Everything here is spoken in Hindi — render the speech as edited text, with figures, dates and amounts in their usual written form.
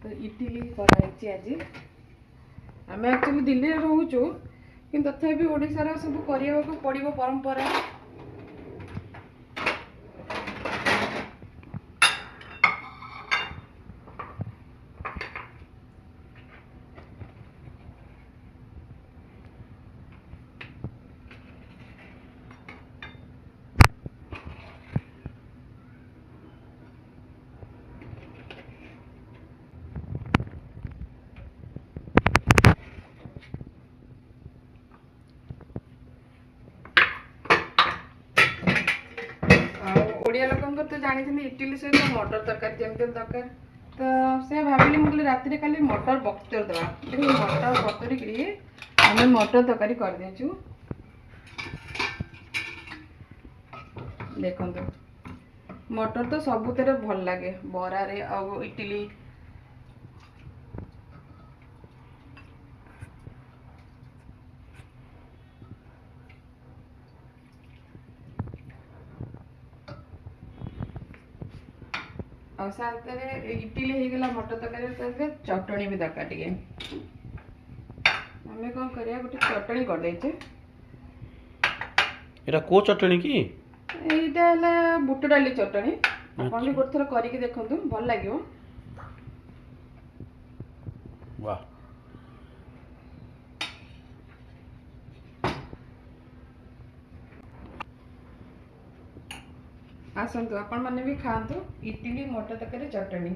तो इडली कराई आज आम एक्चुअली दिल्ली रोचु कि तथापि ओडार सब करने को पड़ो परंपरा ओडिया लोक तो जानी इडली सहित मटर तरकारी जमी दरकार तो से भाविली मुझे राति खाली मटर बक्तर दवा देखिए मटर बतरिक आम मटर तरकारी कर देचु देखो मटर तो सबुतिर भल लगे बरा रे और इडली और साथ इडली हो गला मटर तरकारी चटणी भी दरकार टे आम कौन करा गोटे चटणी कर देचे एटा को चटणी की एटा बुट डाली चटणी आपन भी गोटे थर करके देखंतु भल लागियो वाह आसतु आपण मैंने भी खातु इडली मटर तरकारी चटणी।